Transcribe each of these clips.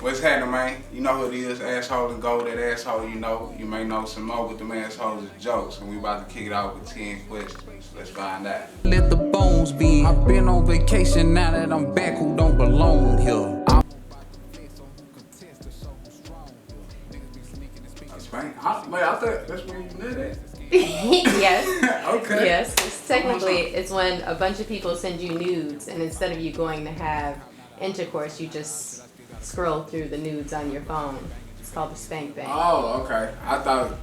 What's happening, man? You know who it is, asshole and gold, that asshole you know. You may know some more, but them assholes is jokes. And we about to kick it out with 10 questions. Let's find out. Let the bones be. I've been on vacation, now that I'm back, who don't belong here? Spain? I thought that's where you live at. Yes. Okay. Yes. It's when a bunch of people send you nudes, and instead of you going to have intercourse, you just scroll through the nudes on your phone. It's called the spank bank. Oh, okay. I thought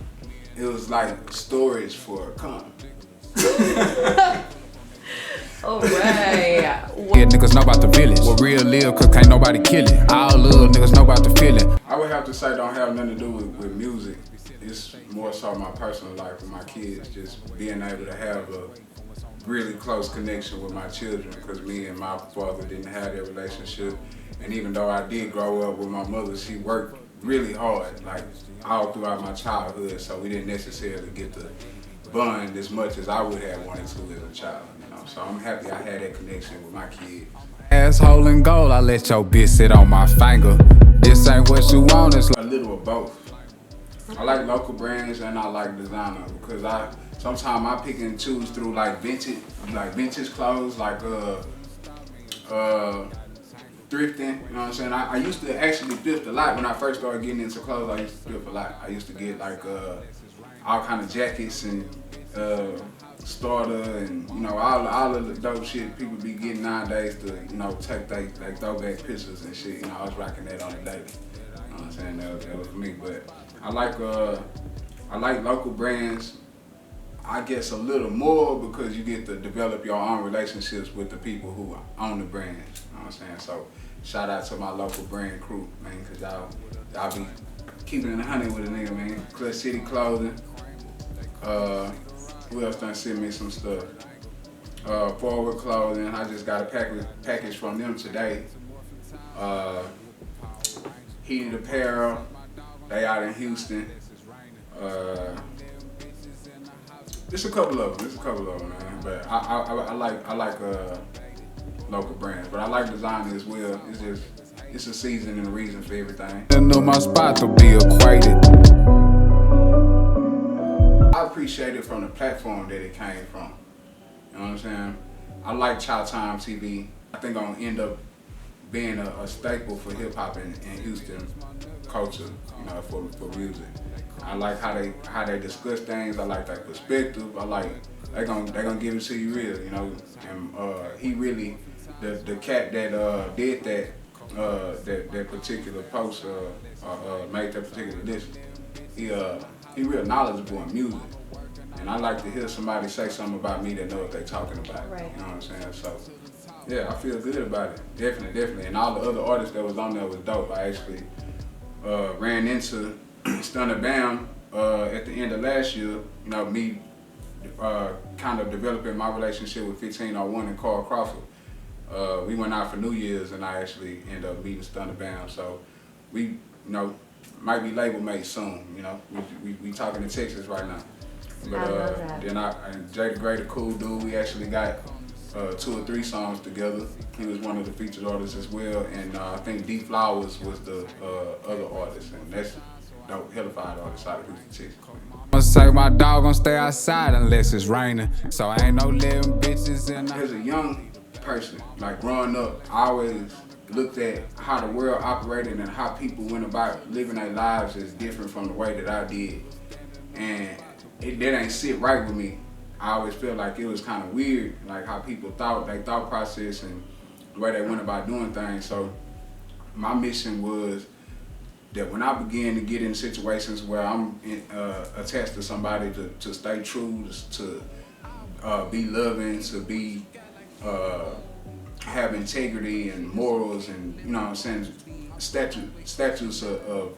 it was like storage for cum. Alright. Yeah, niggas know about the village. What real live, cause can't nobody kill it. All little niggas know about the feeling. I would have to say don't have nothing to do with music. It's more so my personal life with my kids, just being able to have a really close connection with my children, because me and my father didn't have that relationship. And even though I did grow up with my mother, she worked really hard, like all throughout my childhood, so we didn't necessarily get to bond as much as I would have wanted to as a child, you know. So I'm happy I had that connection with my kids. Asshole and gold, I let your bitch sit on my finger. This ain't what you want, it's like A little of both. I like local brands and I like designer, because sometimes I pick and choose through like vintage clothes, like thrifting, you know what I'm saying? I used to actually thrift a lot when I first started getting into clothes. I used to thrift a lot. I used to get like all kind of jackets and starter and you know all of the dope shit people be getting nowadays to take they throwback pictures and shit. You know, I was rocking that on the daily. You know what I'm saying? That was for me. But I like local brands. I guess a little more because you get to develop your own relationships with the people who own the brands. You know what I'm saying? So shout out to my local brand crew, man, cause y'all be keeping it 100 with a nigga, man. Clutch City Clothing. Who else done sent me some stuff? Forward Clothing. I just got a package from them today. Heated Apparel. They out in Houston. It's a couple of them, man. But I like local brands, but I like design as well. It's a season and a reason for everything. I know my spot to be equated. I appreciate it from the platform that it came from. You know what I'm saying? I like Chow Time TV. I think I'm gonna end up being a staple for hip hop in Houston culture, you know, for music. I like how they discuss things. I like their perspective. I like they gonna give it to you real, you know. And he really the cat that did that particular post made that particular list. He real knowledgeable in music, and I like to hear somebody say something about me that know what they talking about. Right. You know what I'm saying? So yeah, I feel good about it. Definitely. And all the other artists that was on there was dope. I actually ran into Stunner Bam at the end of last year. You know, me kind of developing my relationship with 1501 and Carl Crawford. We went out for New Year's and I actually ended up meeting Stunner Bam. So we, might be label mates soon. You know, we talking in Texas right now. But I love that. then and Jay the Great, a cool dude. We actually got 2 or 3 songs together. He was one of the featured artists as well, and I think D Flowers was the other artist, and that's dope, hellified artist out of Houston, Texas. I'ma say my dog gon' stay outside unless it's raining, so I ain't no living bitches in. As a young person, like growing up, I always looked at how the world operated and how people went about living their lives is different from the way that I did, and that ain't sit right with me. I always felt like it was kind of weird, like how people thought, their thought process and the way they went about doing things. So my mission was that when I began to get in situations where I'm attached to somebody, to stay true, to be loving, to be have integrity and morals and, you know what I'm saying, statutes of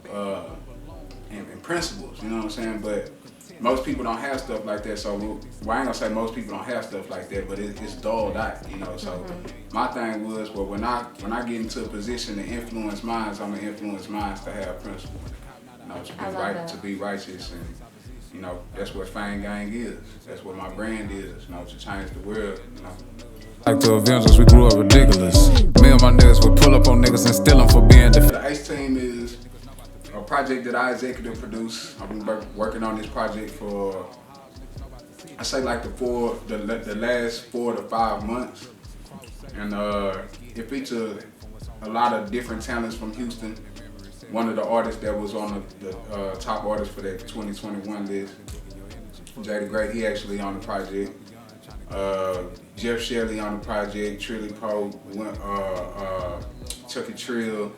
and principles, you know what I'm saying? But most people don't have stuff like that, so I ain't gonna say most people don't have stuff like that, but it's dulled out, you know. So my thing was, well, when I get into a position to influence minds, I'm gonna influence minds to have principle, you know, to be righteous, and you know that's what FangGang is. That's what my brand is, you know, to change the world, you know. Like the Avengers, we grew up ridiculous. Me and my niggas would pull up on niggas and steal them for being The Ace team project that I executive produce. I've been working on this project for, I say like the last 4 to 5 months. And it features a lot of different talents from Houston. One of the artists that was on the top artists for that 2021 list, Jay the Great, he actually on the project. Jeff Shelley on the project, Trilly Poe, Chucky Trill,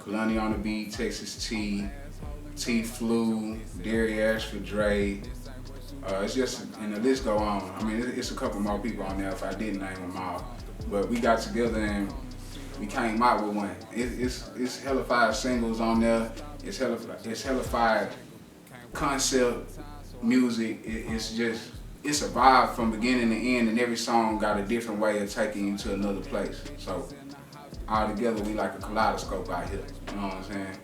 Kalani on the beat, Texas T, T-Flu, Derry Ashford, Dre. It's just, and the list go on. I mean, it's a couple more people on there if I didn't name them all. But we got together and we came out with one. It's hellified singles on there. It's hellified concept music. It's a vibe from beginning to end, and every song got a different way of taking you to another place. So all together we like a kaleidoscope out here. You know what I'm saying?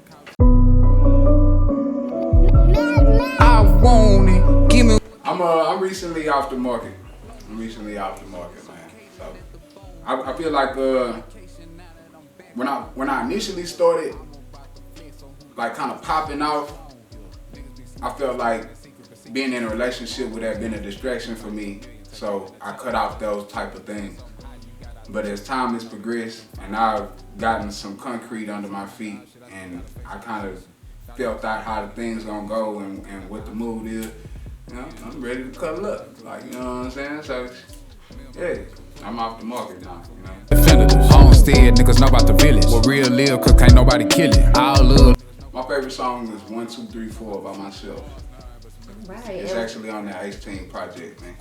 I want it. Give me. I'm recently off the market. Man. So I feel like when I initially started, like kind of popping off, I felt like being in a relationship would have been a distraction for me. So I cut off those type of things. But as time has progressed and I've gotten some concrete under my feet and I kind of felt out how the things gonna go and what the mood is, you know, I'm ready to cuddle up. Like, you know what I'm saying? So, yeah, I'm off the market now, you know. Definitive. Homestead, niggas know about the village. What real live, cause can't nobody kill it. All love. My favorite song is 1, 2, 3, 4 by myself. Right. It's actually on that H-Team project, man.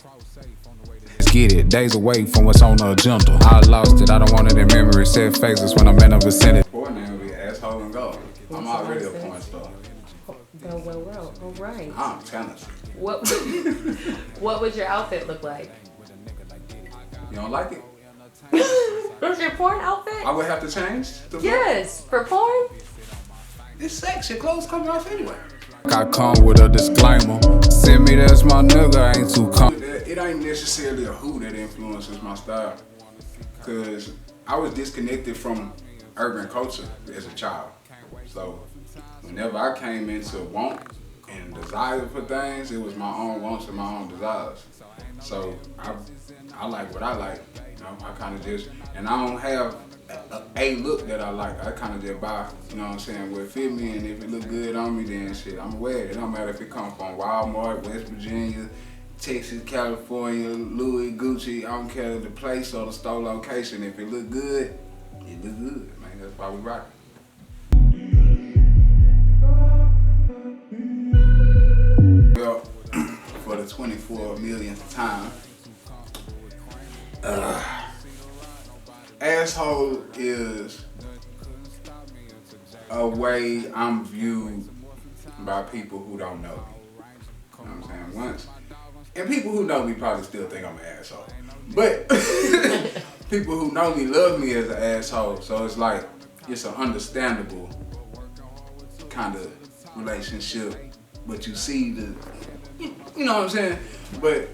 Let's get it. Days away from what's on the agenda. I lost it. I don't want it in memory. Set faces when I'm in a vicinity. Poor name would be Asshole and Go. I'm already a porn star. Well, all right. I'm talented. What would your outfit look like? You don't like it? What's your porn outfit? I would have to change? Yes, for porn? It's sex. Your clothes coming off anyway. I come with a disclaimer. Send me that's my nigga. I ain't too It ain't necessarily a who that influences my style. Cause I was disconnected from urban culture as a child. So whenever I came into want and desire for things, it was my own wants and my own desires. So I like what I like. You know, I kind of just, and I don't have a look that I like. I kind of just buy, you know what I'm saying, what fit me, and if it look good on me, then shit, I'm wear it. It don't matter if it come from Walmart, West Virginia, Texas, California, Louis, Gucci. I don't care the place or the store location. If it look good, it look good, man. That's why we rock it. Well, for the 24 millionth time, asshole is a way I'm viewed by people who don't know me. You know what I'm saying? And people who know me probably still think I'm an asshole. But people who know me love me as an asshole. So it's like, it's an understandable kind of relationship. But you see you know what I'm saying? But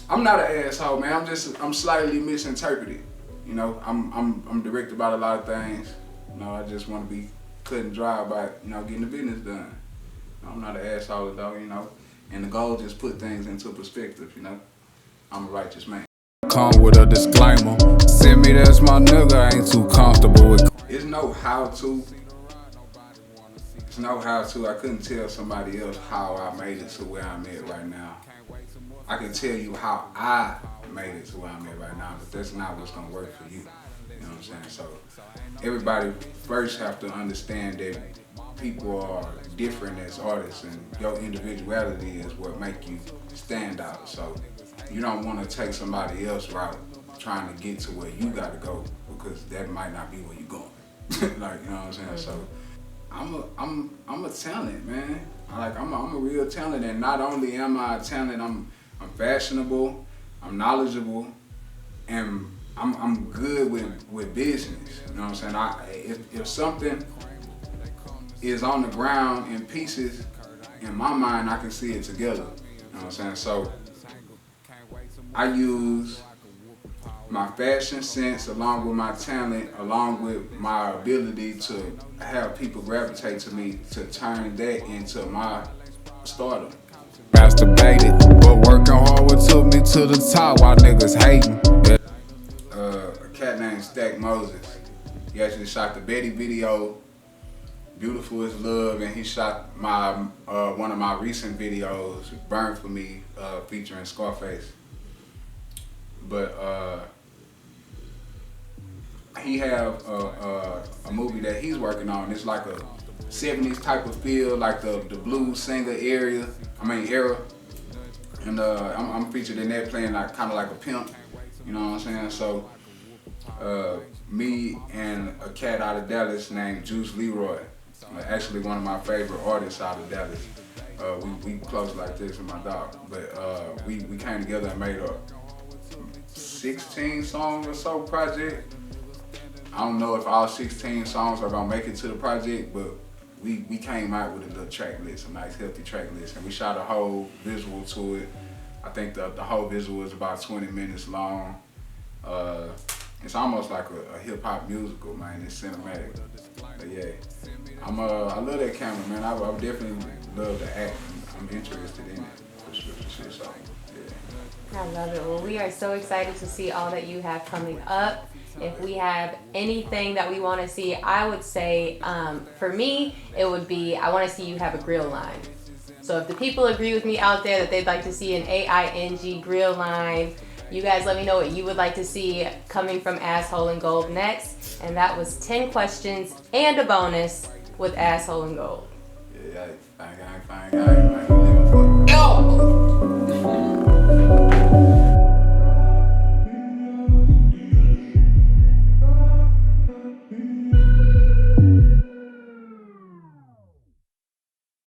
I'm not an asshole, man. I'm slightly misinterpreted. You know, I'm direct about a lot of things. You know, I just want to be cut and dry about, you know, getting the business done. I'm not an asshole though, you know. And the goal is just put things into perspective, you know. I'm a righteous man. come with a disclaimer. Send me that's my nigga. I ain't too comfortable with. It's no how to. It's no how to. I couldn't tell somebody else how I made it to where I'm at right now. I can tell you how I made it to where I'm at right now, but that's not what's gonna work for you. You know what I'm saying? So everybody first have to understand that people are different as artists, and your individuality is what make you stand out. So you don't want to take somebody else's route trying to get to where you got to go, because that might not be where you're going. Like, you know what I'm saying? So I'm a talent, man. I'm a real talent, and not only am I a talent, I'm fashionable, I'm knowledgeable, and I'm good with business. You know what I'm saying? If something is on the ground in pieces, in my mind, I can see it together. You know what I'm saying? So I use my fashion sense, along with my talent, along with my ability to have people gravitate to me, to turn that into my stardom. Masturbated, but working hard what took me to the top while niggas hating. A cat named Stack Moses. He actually shot the Betty video, Beautiful is Love, and he shot my one of my recent videos, Burn For Me, featuring Scarface. But he have a movie that he's working on. It's like a 70s type of feel, like the blues singer era. And I'm featured in that, playing like kind of like a pimp. You know what I'm saying? So me and a cat out of Dallas named Juice Leroy, actually one of my favorite artists out of Dallas. We close like this with my dog, but we came together and made a 16 song or so project. I don't know if all 16 songs are gonna make it to the project, but we came out with a little track list, a nice healthy track list, and we shot a whole visual to it. I think the whole visual is about 20 minutes long. It's almost like a hip hop musical, man. It's cinematic. But yeah, I love that camera, man. I would definitely love to act. I'm interested in it for sure. So yeah. I love it. Well, we are so excited to see all that you have coming up. If we have anything that we want to see, I would say, for me, it would be, I want to see you have a grill line. So if the people agree with me out there that they'd like to see an AinG grill line, you guys let me know what you would like to see coming from Asshole and Gold next. And that was 10 questions and a bonus with Asshole and Gold. Yeah, FangGang. Yo!